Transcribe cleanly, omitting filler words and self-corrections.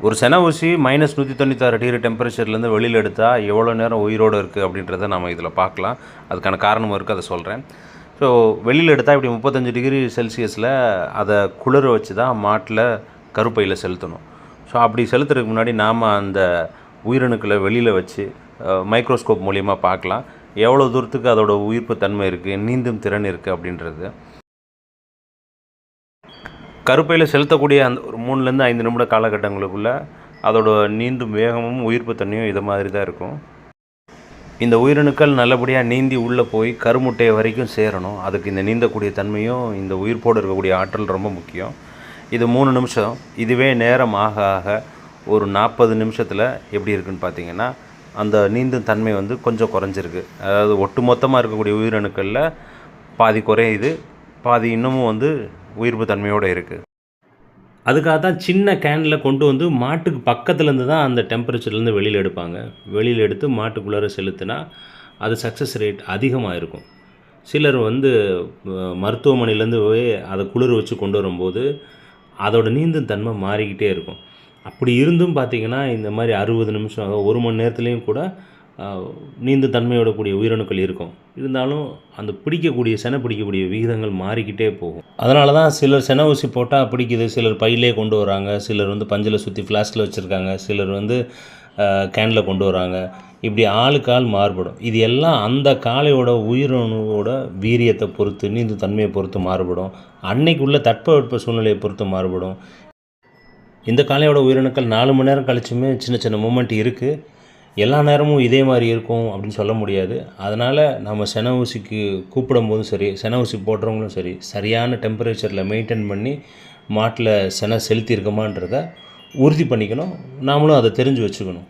ஒரு செனை ஊசி -196 டெம்பரேச்சர்லேருந்து வெளியில் எடுத்தால் எவ்வளோ நேரம் உயிரோடு இருக்குது அப்படின்றத நம்ம இதில் பார்க்கலாம். அதுக்கான காரணமும் இருக்குது, அதை சொல்கிறேன். ஸோ வெளியில் எடுத்தால் இப்படி 35 டிகிரி செல்சியஸில் அதை குளிர வச்சு தான் மாட்டில் கருப்பையில் செலுத்தணும். ஸோ அப்படி செலுத்துறதுக்கு முன்னாடி நாம் அந்த உயிரணுக்களை வெளியில் வச்சு மைக்ரோஸ்கோப் மூலிமா பார்க்கலாம் எவ்வளோ தூரத்துக்கு அதோட உயிர்ப்பு தன்மை இருக்குது, நீந்தும் திறன் இருக்குது அப்படின்றது. கருப்பையில் செலுத்தக்கூடிய அந்த ஒரு 3லேருந்து 5 நிமிட காலகட்டங்களுக்குள்ளே அதோட நீந்தும் வேகமும் உயிர்ப்பு தன்மையும் இதை மாதிரி தான் இருக்கும். இந்த உயிரணுக்கள் நல்லபடியாக நீந்தி உள்ளே போய் கருமுட்டையை வரைக்கும் சேரணும். அதுக்கு இந்த நீந்தக்கூடிய தன்மையும் இந்த உயிர்ப்போடு இருக்கக்கூடிய ஆற்றல் ரொம்ப முக்கியம். இது 3 நிமிஷம். இதுவே நேரம் ஆக ஆக ஒரு 40 நிமிஷத்தில் எப்படி இருக்குதுன்னு பார்த்தீங்கன்னா அந்த நீந்தும் தன்மை வந்து கொஞ்சம் குறைஞ்சிருக்கு. அதாவது ஒட்டு மொத்தமாக இருக்கக்கூடிய உயிரணுக்களில் பாதி குறையுது, பாதி இன்னமும் வந்து உயிர்ப்பு தன்மையோடு இருக்குது. அதுக்காக தான் சின்ன கேனில் கொண்டு வந்து மாட்டுக்கு பக்கத்துலேருந்து தான் அந்த டெம்பரேச்சர்லேருந்து வெளியில் எடுப்பாங்க. வெளியில் எடுத்து மாட்டுக்குள்ளார செலுத்தினா அது சக்ஸஸ் ரேட் அதிகமாக இருக்கும். சிலர் வந்து மருத்துவமனையிலேருந்து போய் அதை குளிர வச்சு கொண்டு வரும்போது அதோட நீந்தும் தன்மை மாறிக்கிட்டே இருக்கும். அப்படி இருந்தும் பார்த்திங்கன்னா இந்த மாதிரி 60 நிமிஷம் 1 மணி நேரத்துலேயும் கூட நீந்தும் தன்மையோட கூடிய உயிரணுக்கள் இருக்கும். இருந்தாலும் அந்த செனை பிடிக்கக்கூடிய விகிதங்கள் மாறிக்கிட்டே போகும். அதனால தான் சிலர் செனை ஊசி போட்டால் பிடிக்குது, சிலர் பையிலே கொண்டு வராங்க, சிலர் வந்து பஞ்சில் சுற்றி ஃப்ளாஸ்கில் வச்சுருக்காங்க, சிலர் வந்து கேனில் கொண்டு வராங்க. இப்படி ஆளுக்கு ஆள் மாறுபடும். இது எல்லாம் அந்த காளையோட உயிரணுவோட வீரியத்தை பொறுத்து, நீந்தும் தன்மையை பொறுத்து மாறுபடும். அன்னைக்கு உள்ள தட்பவெட்ப சூழ்நிலையை பொறுத்து மாறுபடும். இந்த காளையோட உயிரணுக்கள் 4 மணி நேரம் கழிச்சுமே சின்ன சின்ன மூமெண்ட் இருக்குது. எல்லா நேரமும் இதே மாதிரி இருக்கும் அப்படின்னு சொல்ல முடியாது. அதனால் நம்ம செனை ஊசிக்கு கூப்பிடும்போதும் சரி, செனை ஊசி போடுறவங்களும் சரி, சரியான டெம்பரேச்சரில் மெயின்டைன் பண்ணி மாட்டில் செனை செலுத்தியிருக்கோமான்றதை உறுதி பண்ணிக்கணும். நாமளும் அதை தெரிஞ்சு வச்சுக்கணும்.